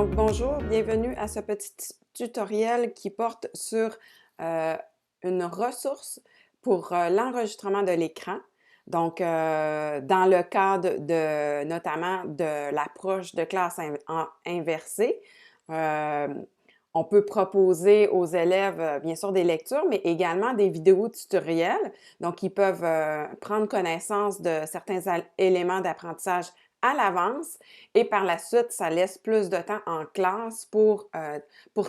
Donc, bonjour, bienvenue à ce petit tutoriel qui porte sur une ressource pour l'enregistrement de l'écran. Donc, dans le cadre de notamment de l'approche de classe inversée, euh, on peut proposer aux élèves, bien sûr, des lectures, mais également des vidéos tutoriels. Donc, ils peuvent prendre connaissance de certains éléments d'apprentissage à l'avance et par la suite, ça laisse plus de temps en classe pour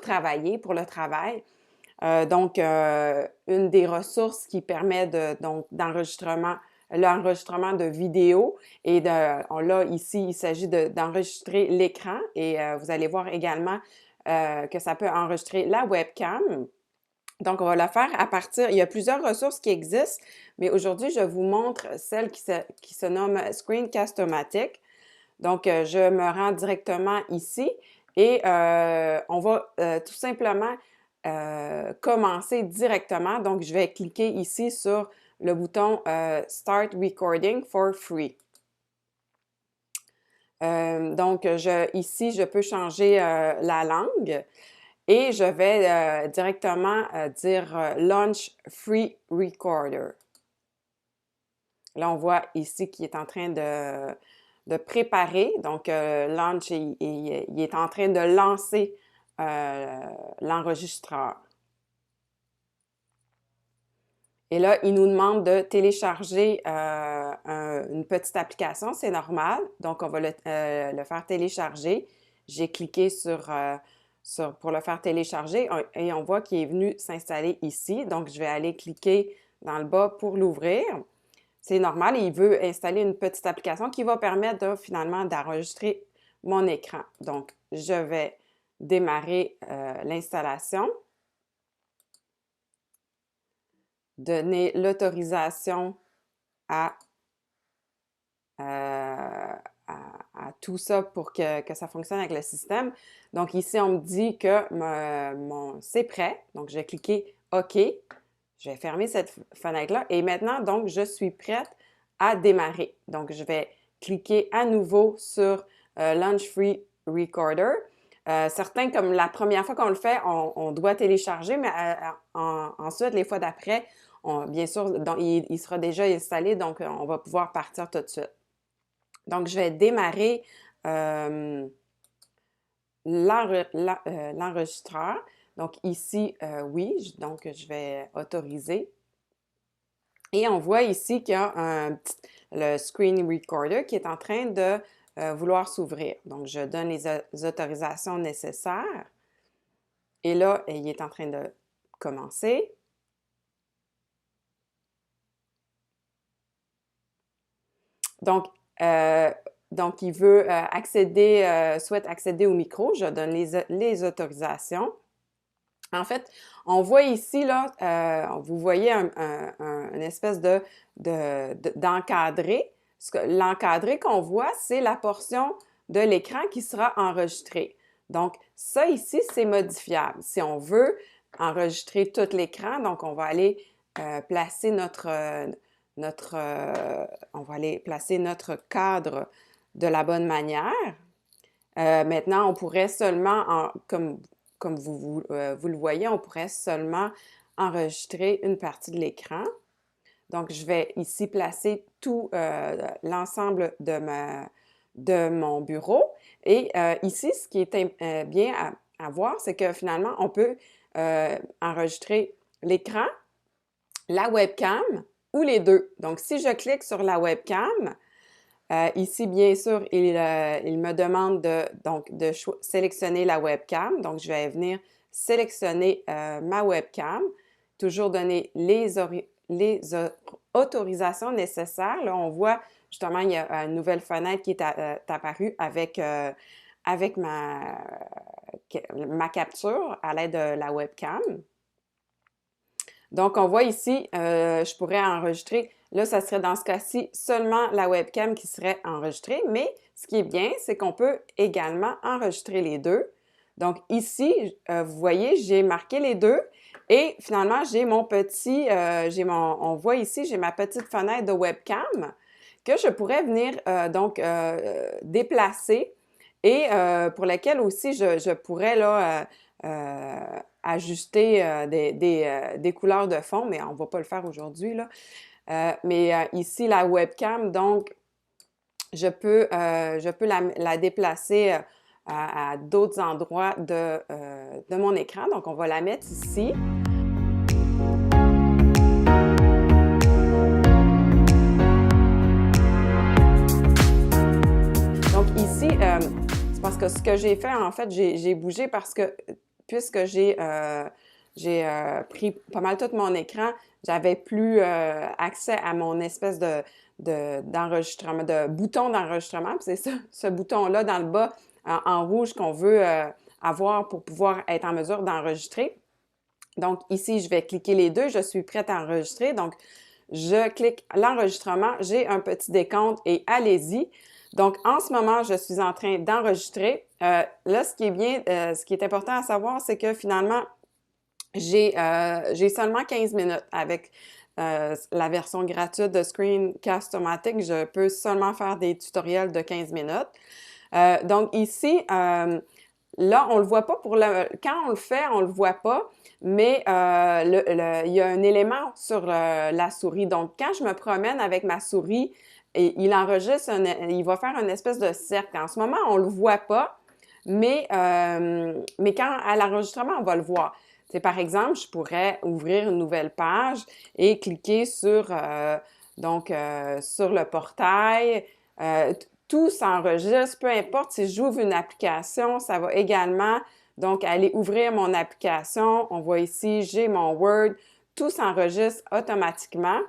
travailler, pour le travail. Une des ressources qui permet l'enregistrement de vidéos et là, ici, il s'agit d'enregistrer l'écran et vous allez voir également que ça peut enregistrer la webcam. Donc, on va le faire à partir, il y a plusieurs ressources qui existent, mais aujourd'hui, je vous montre celle qui se nomme Screencast-O-Matic. Donc, je me rends directement ici et on va tout simplement commencer directement. Donc, je vais cliquer ici sur le bouton Start Recording for Free. Ici, je peux changer la langue et je vais directement dire Launch Free Recorder. Là, on voit ici qu'il est en train de préparer. Donc, Launch, il est en train de lancer l'enregistreur. Et là, il nous demande de télécharger une petite application, c'est normal. Donc, on va le faire télécharger. J'ai cliqué pour le faire télécharger et on voit qu'il est venu s'installer ici. Donc, je vais aller cliquer dans le bas pour l'ouvrir. C'est normal, il veut installer une petite application qui va permettre finalement d'enregistrer mon écran. Donc, je vais démarrer l'installation, donner l'autorisation à tout ça pour que ça fonctionne avec le système. Donc, ici, on me dit que c'est prêt. Donc, je vais cliquer OK. Je vais fermer cette fenêtre-là et maintenant, donc, je suis prête à démarrer. Donc, je vais cliquer à nouveau sur Launch Free Recorder. Certains, comme la première fois qu'on le fait, on doit télécharger, mais ensuite, les fois d'après, bien sûr, donc, il sera déjà installé, donc on va pouvoir partir tout de suite. Donc, je vais démarrer l'enregistreur. Donc ici, oui, donc je vais autoriser. Et on voit ici qu'il y a le Screen Recorder qui est en train de vouloir s'ouvrir. Donc, je donne les autorisations nécessaires. Et là, il est en train de commencer. Donc, il veut souhaite accéder au micro. Je donne les autorisations. En fait, on voit ici, là, vous voyez une espèce d'encadré. L'encadré qu'on voit, c'est la portion de l'écran qui sera enregistrée. Donc, ça ici, c'est modifiable. Si on veut enregistrer tout l'écran, donc on va aller placer notre cadre de la bonne manière. Maintenant, on pourrait seulement, comme vous le voyez, on pourrait seulement enregistrer une partie de l'écran. Donc, je vais ici placer tout l'ensemble de mon bureau. Et ici, ce qui est bien à voir, c'est que finalement, on peut enregistrer l'écran, la webcam ou les deux. Donc, si je clique sur la webcam, ici, bien sûr, il me demande de sélectionner la webcam. Donc, je vais venir sélectionner ma webcam, toujours donner les autorisations nécessaires. Là, on voit justement, il y a une nouvelle fenêtre qui est apparue avec ma capture à l'aide de la webcam. Donc, on voit ici, je pourrais enregistrer, là, ça serait dans ce cas-ci seulement la webcam qui serait enregistrée, mais ce qui est bien, c'est qu'on peut également enregistrer les deux. Donc, ici, vous voyez, j'ai marqué les deux et finalement, j'ai mon petit, on voit ici, j'ai ma petite fenêtre de webcam que je pourrais venir déplacer et pour lesquels aussi je pourrais là, ajuster des couleurs de fond, mais on ne va pas le faire aujourd'hui, là. Ici, la webcam, donc, je peux la déplacer à d'autres endroits de mon écran. Donc, on va la mettre ici. Donc, ici, c'est parce que ce que j'ai fait, en fait, j'ai bougé parce que puisque j'ai pris pas mal tout mon écran, j'avais plus accès à mon espèce d'enregistrement, de bouton d'enregistrement. Puis c'est ça, ce bouton-là dans le bas en rouge qu'on veut avoir pour pouvoir être en mesure d'enregistrer. Donc ici, je vais cliquer les deux. Je suis prête à enregistrer. Donc, je clique l'enregistrement. J'ai un petit décompte et allez-y. Donc, en ce moment, je suis en train d'enregistrer. Là, ce qui est bien, ce qui est important à savoir, c'est que finalement, j'ai seulement 15 minutes avec la version gratuite de Screencast-O-Matic. Je peux seulement faire des tutoriels de 15 minutes. Donc ici, là, on ne le voit pas quand on le fait, on ne le voit pas, mais il y a un élément sur la souris. Donc, quand je me promène avec ma souris, il enregistre, il va faire une espèce de cercle. En ce moment, on ne le voit pas, mais quand à l'enregistrement, on va le voir. C'est par exemple, je pourrais ouvrir une nouvelle page et cliquer sur, sur le portail. Tout s'enregistre, peu importe si j'ouvre une application, ça va également donc aller ouvrir mon application. On voit ici, j'ai mon Word, tout s'enregistre automatiquement.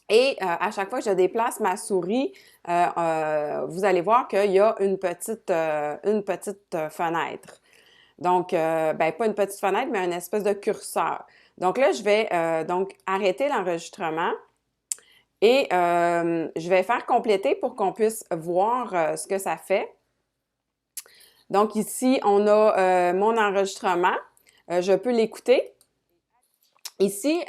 Et à chaque fois que je déplace ma souris, vous allez voir qu'il y a une petite fenêtre. Donc, pas une petite fenêtre, mais une espèce de curseur. Donc là, je vais donc arrêter l'enregistrement et je vais faire compléter pour qu'on puisse voir ce que ça fait. Donc ici, on a mon enregistrement. Je peux l'écouter. Ici,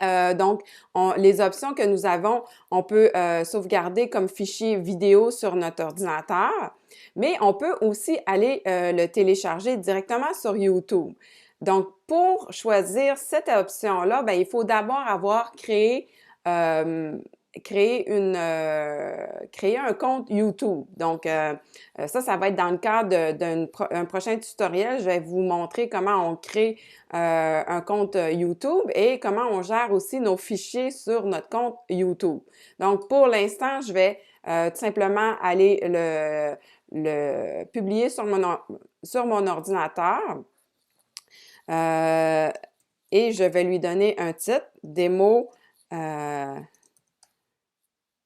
les options que nous avons, on peut sauvegarder comme fichier vidéo sur notre ordinateur, mais on peut aussi aller le télécharger directement sur YouTube. Donc, pour choisir cette option-là, il faut d'abord avoir créé un compte YouTube. Donc, ça va être dans le cadre d'un prochain tutoriel. Je vais vous montrer comment on crée un compte YouTube et comment on gère aussi nos fichiers sur notre compte YouTube. Donc, pour l'instant, je vais tout simplement aller le publier sur mon ordinateur. Et je vais lui donner un titre, démo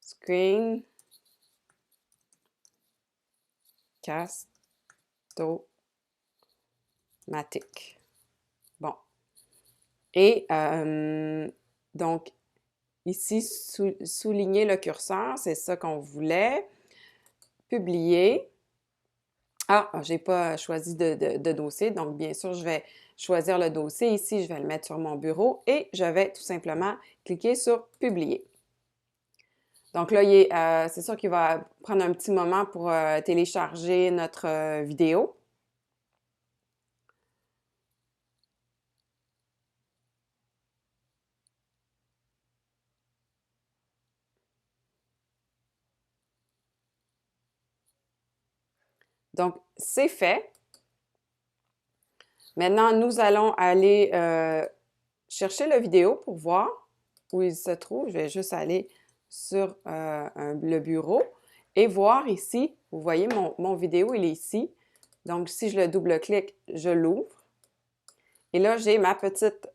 Screencast-O-Matic. Bon. Et donc, ici, souligner le curseur, c'est ça qu'on voulait. Publier. Ah, j'ai pas choisi de dossier, donc bien sûr, je vais choisir le dossier. Ici, je vais le mettre sur mon bureau et je vais tout simplement cliquer sur « Publier ». Donc là, c'est sûr qu'il va prendre un petit moment pour télécharger notre vidéo. Donc, c'est fait. Maintenant, nous allons aller chercher la vidéo pour voir où il se trouve. Je vais juste aller sur le bureau et voir ici. Vous voyez, mon vidéo, il est ici. Donc, si je le double-clique, je l'ouvre. Et là, j'ai ma petite...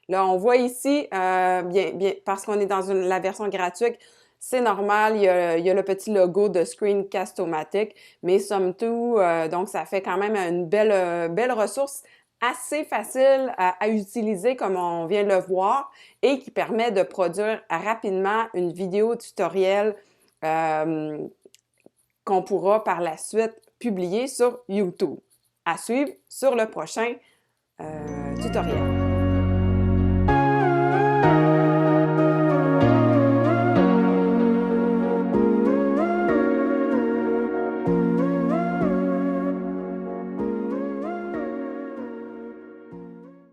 Là, on voit ici, parce qu'on est dans la version gratuite, c'est normal, il y a le petit logo de Screencast-O-Matic, mais somme toute, donc ça fait quand même une belle ressource assez facile à utiliser comme on vient de le voir et qui permet de produire rapidement une vidéo tutoriel qu'on pourra par la suite publier sur YouTube. À suivre sur le prochain tutoriel.